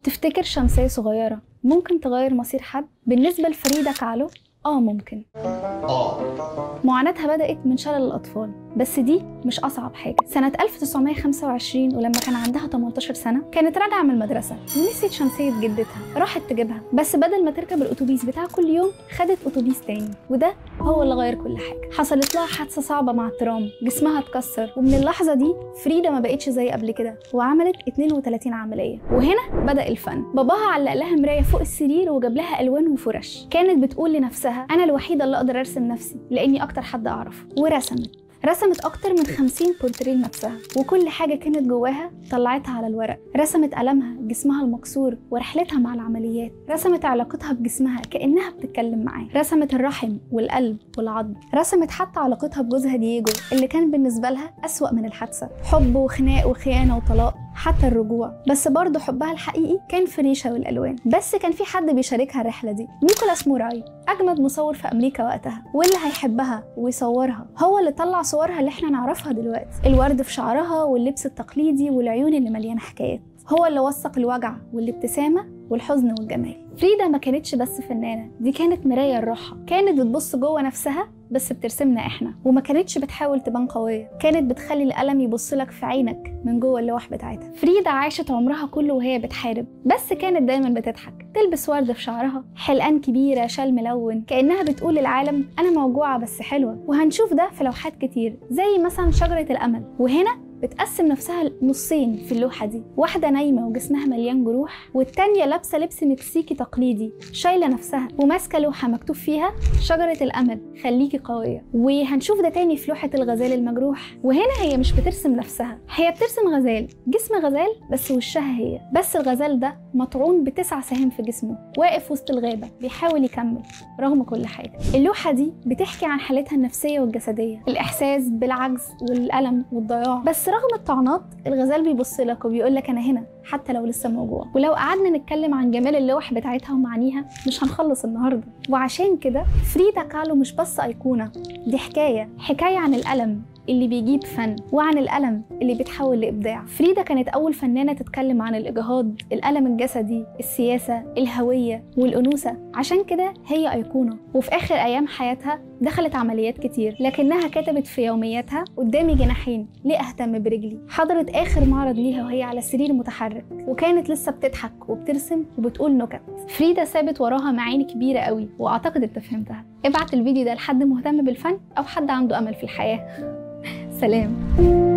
تفتكر شمسية صغيرة ممكن تغير مصير حد؟ بالنسبة لفريدة كالو ممكن. معاناتها بدأت من شلل الأطفال، بس دي مش أصعب حاجة. سنة 1925 ولما كان عندها 18 سنة كانت راجعة من المدرسة ونسيت شمسية جدتها، راحت تجيبها، بس بدل ما تركب الأتوبيس بتاع كل يوم خدت أتوبيس تاني، وده هو اللي غير كل حاجة. حصلت لها حادثة صعبة مع الترام، جسمها اتكسر، ومن اللحظة دي فريدة ما بقتش زي قبل كده وعملت 32 عملية. وهنا بدأ الفن. باباها علق لها مراية فوق السرير وجاب لها ألوان وفرش. كانت بتقول لنفسها أنا الوحيدة اللي أقدر أرسم نفسي لأني أكتر حد أعرفه، رسمت أكتر من 50 بورتريه لنفسها، وكل حاجة كانت جواها طلعتها على الورق. رسمت ألمها، جسمها المكسور، ورحلتها مع العمليات. رسمت علاقتها بجسمها كأنها بتتكلم معاه. رسمت الرحم والقلب والعظم. رسمت حتى علاقتها بجوزها دييجو اللي كان بالنسبة لها أسوأ من الحادثة، حب وخناق وخيانة وطلاق، حتى الرجوع. بس برضه حبها الحقيقي كان في الريشة والألوان. بس كان في حد بيشاركها الرحلة دي، نيكولاس موراي، أجمد مصور في أمريكا وقتها، واللي هيحبها ويصورها هو اللي طلع صورها اللي احنا نعرفها دلوقتي، الورد في شعرها واللبس التقليدي والعيون اللي مليانة حكايات. هو اللي وثق الوجع والابتسامة والحزن والجمال. فريدة ما كانتش بس فنانة، دي كانت مراية لروحها. كانت بتبص جوه نفسها بس بترسمنا احنا، وما كانتش بتحاول تبان قوية، كانت بتخلي القلم يبصلك في عينك من جوه اللوح بتاعتها. فريدة عاشت عمرها كله وهي بتحارب، بس كانت دايما بتضحك، تلبس ورد في شعرها، حلقان كبيرة، شال ملون، كأنها بتقول للعالم أنا موجوعة بس حلوة. وهنشوف ده في لوحات كتير زي مثلا شجرة الأمل. وهنا بتقسم نفسها نصين في اللوحة دي، واحدة نايمة وجسمها مليان جروح، والتانية لابسة لبس مكسيكي تقليدي، شايلة نفسها وماسكة لوحة مكتوب فيها شجرة الأمل خليكي قوية. وهنشوف ده تاني في لوحة الغزال المجروح. وهنا هي مش بترسم نفسها، هي بترسم غزال، جسم غزال بس وشها هي. بس الغزال ده مطعون ب9 سهام في جسمه، واقف وسط الغابة بيحاول يكمل رغم كل حاجة. اللوحة دي بتحكي عن حالتها النفسية والجسدية، الإحساس بالعجز والألم والضياع. بس رغم الطعنات الغزال بيبصلك وبيقولك أنا هنا حتى لو لسه موجوع. ولو قعدنا نتكلم عن جمال اللوح بتاعتها ومعانيها مش هنخلص النهارده. وعشان كده فريدة كالو مش بس أيقونة، دي حكاية عن الألم اللي بيجيب فن، وعن الألم اللي بيتحول لإبداع. فريدة كانت أول فنانة تتكلم عن الإجهاض، الألم الجسدي، السياسة، الهوية والأنوثة. عشان كده هي أيقونة. وفي آخر أيام حياتها دخلت عمليات كتير، لكنها كتبت في يومياتها قدامي جناحين ليه أهتم برجلي. حضرت آخر معرض ليها وهي على سرير متحرك، وكانت لسه بتضحك وبترسم وبتقول نكت. فريدة سابت وراها معاني كبيرة قوي، وأعتقد أنت فهمتها. ابعت الفيديو ده لحد مهتم بالفن أو حد عنده أمل في الحياة. سلام.